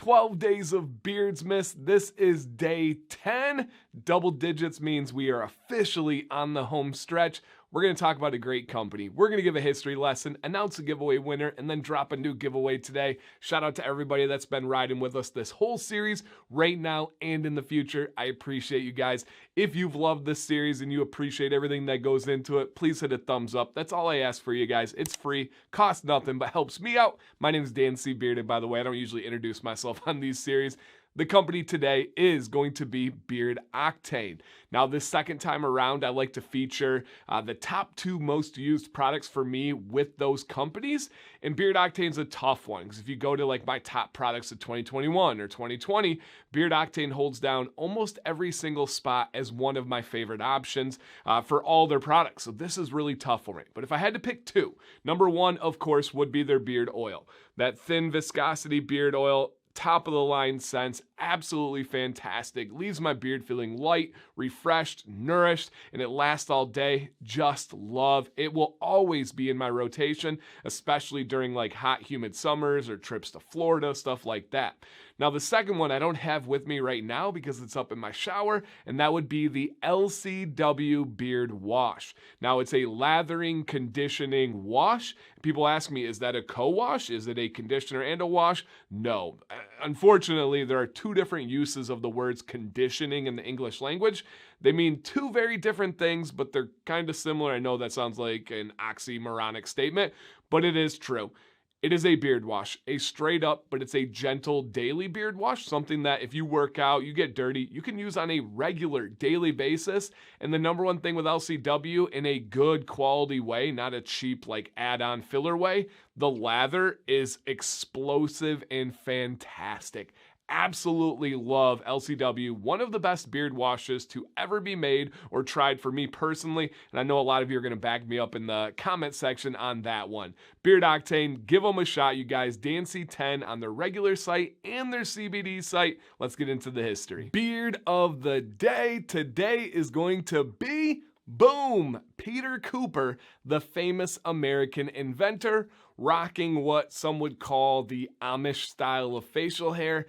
12 days of Beardsmas. This is day 10. Double digits means we are officially on the home stretch. We're going to talk about a great company. We're going to give a history lesson, announce a giveaway winner, and then drop a new giveaway today. Shout out to everybody that's been riding with us this whole series right now and in the future. I appreciate you guys. If you've loved this series and you appreciate everything that goes into it, please hit a thumbs up. That's all I ask for you guys. It's free, costs nothing, but helps me out. My name is Dan C. Bearded, by the way. I don't usually introduce myself on these series. The company today is going to be Beard Octane. Now, this second time around, I like to feature the top 2 most used products for me with those companies. And Beard Octane's a tough one, because if you go to like my top products of 2021 or 2020, Beard Octane holds down almost every single spot as one of my favorite options for all their products. So this is really tough for me. But if I had to pick 2, number 1, of course, would be their beard oil. That thin viscosity beard oil, top of the line scents, absolutely fantastic. Leaves my beard feeling light, refreshed, nourished, and it lasts all day. Just love. It will always be in my rotation, especially during like hot, humid summers or trips to Florida, stuff like that. Now, the second one I don't have with me right now because it's up in my shower, and that would be the LCW Beard Wash. Now, it's a lathering, conditioning wash. People ask me, is that a co-wash? Is it a conditioner and a wash? No. Unfortunately, there are 2 different uses of the words conditioning in the English language. They mean 2 very different things, but they're kind of similar. I know that sounds like an oxymoronic statement, but it is true. It is a beard wash, a straight up, but it's a gentle daily beard wash, something that if you work out, you get dirty, you can use on a regular daily basis. And the number one thing with LCW, in a good quality way, not a cheap like add-on filler way, the lather is explosive and fantastic. Absolutely love LCW, one of the best beard washes to ever be made or tried for me personally, and I know a lot of you are going to back me up in the comment section on that one. Beard Octane, give them a shot, you guys. DanC10 on their regular site and their CBD site. Let's get into the history. Beard of the day today is going to be, boom, Peter Cooper, the famous American inventor, rocking what some would call the Amish style of facial hair.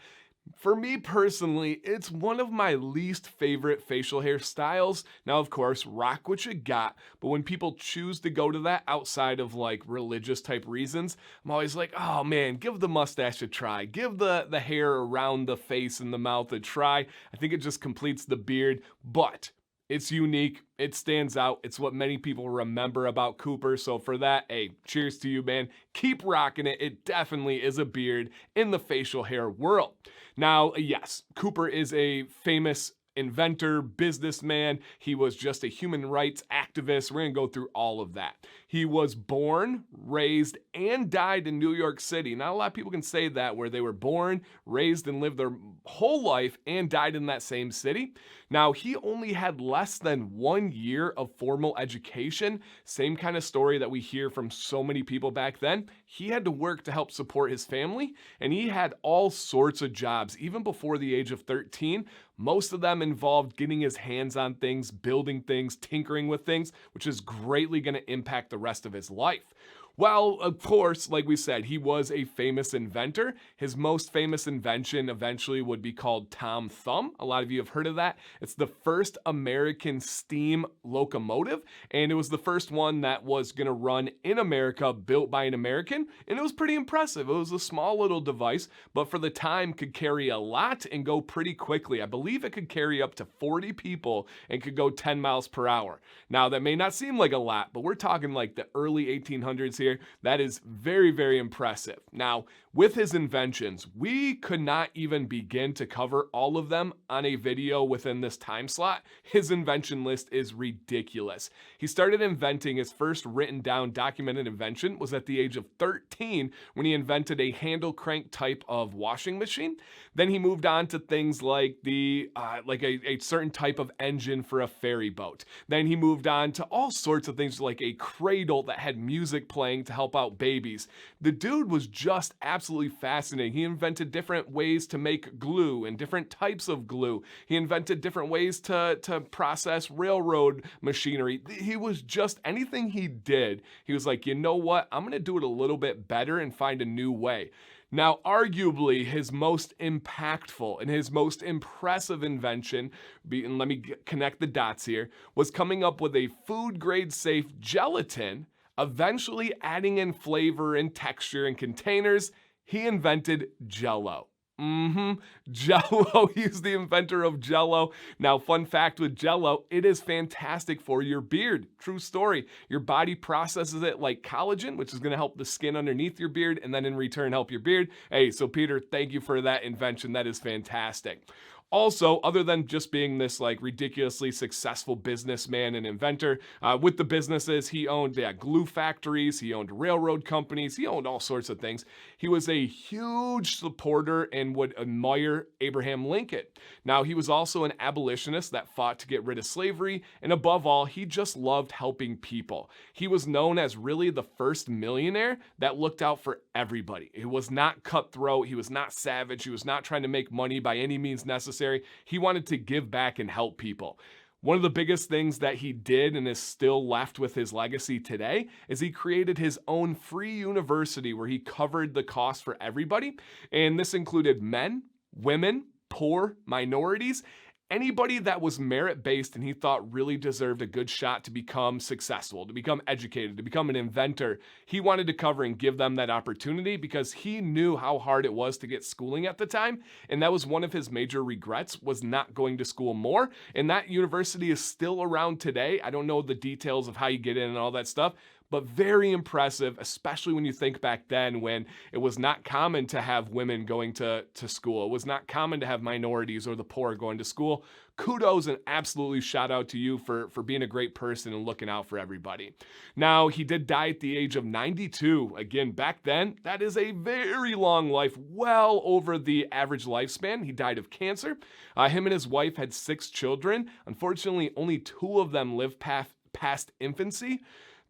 For me personally, it's one of my least favorite facial hair styles. Now, of course, rock what you got, but when people choose to go to that outside of like religious type reasons, I'm always like, oh man, give the mustache a try. Give the hair around the face and the mouth a try. I think it just completes the beard, but it's unique. It stands out. It's what many people remember about Cooper. So for that, hey, cheers to you, man. Keep rocking it. It definitely is a beard in the facial hair world. Now, yes, Cooper is a famous inventor, businessman. He was just a human rights activist. We're going to go through all of that. He was born, raised, and died in New York City. Not a lot of people can say that, where they were born, raised, and lived their whole life and died in that same city. Now, he only had less than 1 year of formal education. Same kind of story that we hear from so many people back then. He had to work to help support his family, and he had all sorts of jobs, even before the age of 13. Most of them involved getting his hands on things, building things, tinkering with things, which is greatly going to impact the rest of his life. Well, of course, like we said, he was a famous inventor. His most famous invention eventually would be called Tom Thumb. A lot of you have heard of that. It's the first American steam locomotive, and it was the first one that was going to run in America, built by an American, and it was pretty impressive. It was a small little device, but for the time could carry a lot and go pretty quickly. I believe it could carry up to 40 people and could go 10 miles per hour. Now, that may not seem like a lot, but we're talking like the early 1800s here. That is very, very impressive. Now, with his inventions, we could not even begin to cover all of them on a video within this time slot. His invention list is ridiculous. He started inventing his first written down documented invention was at the age of 13 when he invented a handle crank type of washing machine. Then he moved on to things like a certain type of engine for a ferry boat. Then he moved on to all sorts of things like a cradle that had music playing to help out babies. The dude was just absolutely fascinating. He invented different ways to make glue and different types of glue. He invented different ways to process railroad machinery. He was just, anything he did, he was like, you know what? I'm going to do it a little bit better and find a new way. Now, arguably his most impactful and his most impressive invention, and let me connect the dots here, was coming up with a food-grade safe gelatin, eventually adding in flavor and texture in containers. He invented Jell-O. Jell-O. He's the inventor of Jell-O. Now, fun fact with Jell-O, it is fantastic for your beard. True story. Your body processes it like collagen, which is going to help the skin underneath your beard, and then in return help your beard. Hey, so Peter, thank you for that invention. That is fantastic. Also, other than just being this like ridiculously successful businessman and inventor, with the businesses, he owned glue factories, he owned railroad companies, he owned all sorts of things. He was a huge supporter and would admire Abraham Lincoln. Now, he was also an abolitionist that fought to get rid of slavery, and above all, he just loved helping people. He was known as really the first millionaire that looked out for everybody. He was not cutthroat, he was not savage, he was not trying to make money by any means necessary. He wanted to give back and help people. One of the biggest things that he did and is still left with his legacy today is he created his own free university where he covered the cost for everybody. And this included men, women, poor, minorities, anybody that was merit-based and he thought really deserved a good shot to become successful, to become educated, to become an inventor. He wanted to cover and give them that opportunity because he knew how hard it was to get schooling at the time. And that was one of his major regrets, was not going to school more. And that university is still around today. I don't know the details of how you get in and all that stuff, but very impressive, especially when you think back then when it was not common to have women going to school. It was not common to have minorities or the poor going to school. Kudos and absolutely shout out to you for being a great person and looking out for everybody. Now, he did die at the age of 92. Again, back then, that is a very long life, well over the average lifespan. He died of cancer. Him and his wife had 6 children. Unfortunately, only 2 of them lived past infancy.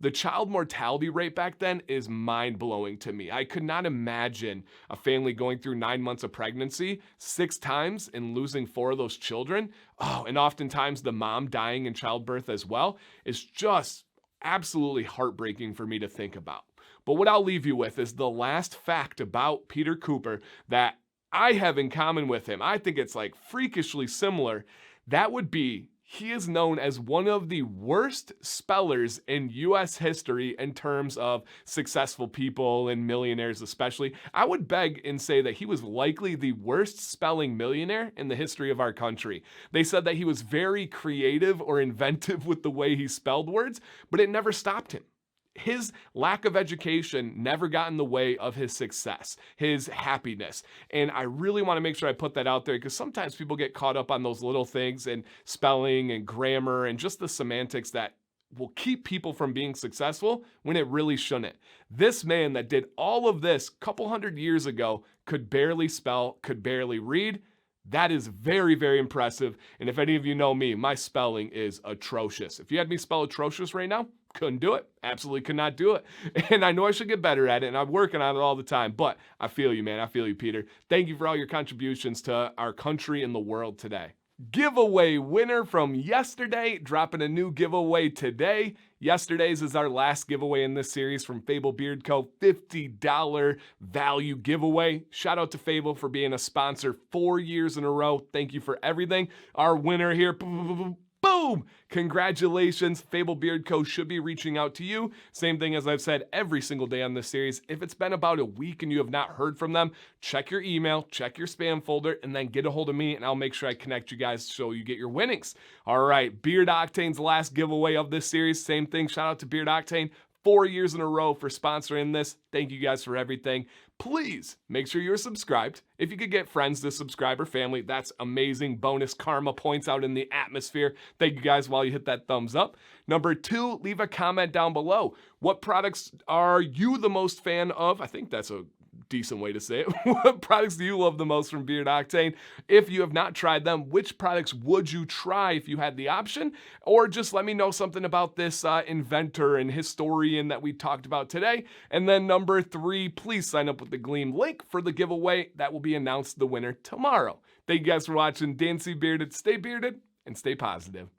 The child mortality rate back then is mind-blowing to me. I could not imagine a family going through 9 months of pregnancy 6 times and losing 4 of those children. Oh, and oftentimes the mom dying in childbirth as well is just absolutely heartbreaking for me to think about. But what I'll leave you with is the last fact about Peter Cooper that I have in common with him. I think it's like freakishly similar. That would be, he is known as one of the worst spellers in U.S. history in terms of successful people and millionaires especially. I would beg and say that he was likely the worst spelling millionaire in the history of our country. They said that he was very creative or inventive with the way he spelled words, but it never stopped him. His lack of education never got in the way of his success, his happiness. And I really want to make sure I put that out there because sometimes people get caught up on those little things and spelling and grammar and just the semantics that will keep people from being successful when it really shouldn't. This man that did all of this a couple hundred years ago could barely spell, could barely read. That is very, very impressive. And if any of you know me, my spelling is atrocious. If you had me spell atrocious right now, couldn't do it. Absolutely could not do it. And I know I should get better at it, and I'm working on it all the time. But I feel you, man. I feel you, Peter. Thank you for all your contributions to our country and the world today. Giveaway winner from yesterday, dropping a new giveaway today. Yesterday's is our last giveaway in this series from Fable Beard Co. $50 value giveaway. Shout out to Fable for being a sponsor 4 years in a row. Thank you for everything. Our winner here, boom! Congratulations. Fable Beard Co. should be reaching out to you. Same thing as I've said every single day on this series. If it's been about a week and you have not heard from them, check your email, check your spam folder, and then get a hold of me, and I'll make sure I connect you guys so you get your winnings. All right, Beard Octane's last giveaway of this series. Same thing. Shout out to Beard Octane. 4 years in a row for sponsoring this. Thank you guys for everything. Please make sure you're subscribed. If you could get friends to subscribe or family, that's amazing. Bonus karma points out in the atmosphere. Thank you guys while you hit that thumbs up. Number 2, leave a comment down below. What products are you the most fan of? I think that's a decent way to say it. What products do you love the most from Beard Octane? If you have not tried them, which products would you try if you had the option? Or just let me know something about this inventor and historian that we talked about today. And then number 3, please sign up with the Gleam link for the giveaway. That will be announced the winner tomorrow. Thank you guys for watching. Dan C. Bearded. Stay bearded and stay positive.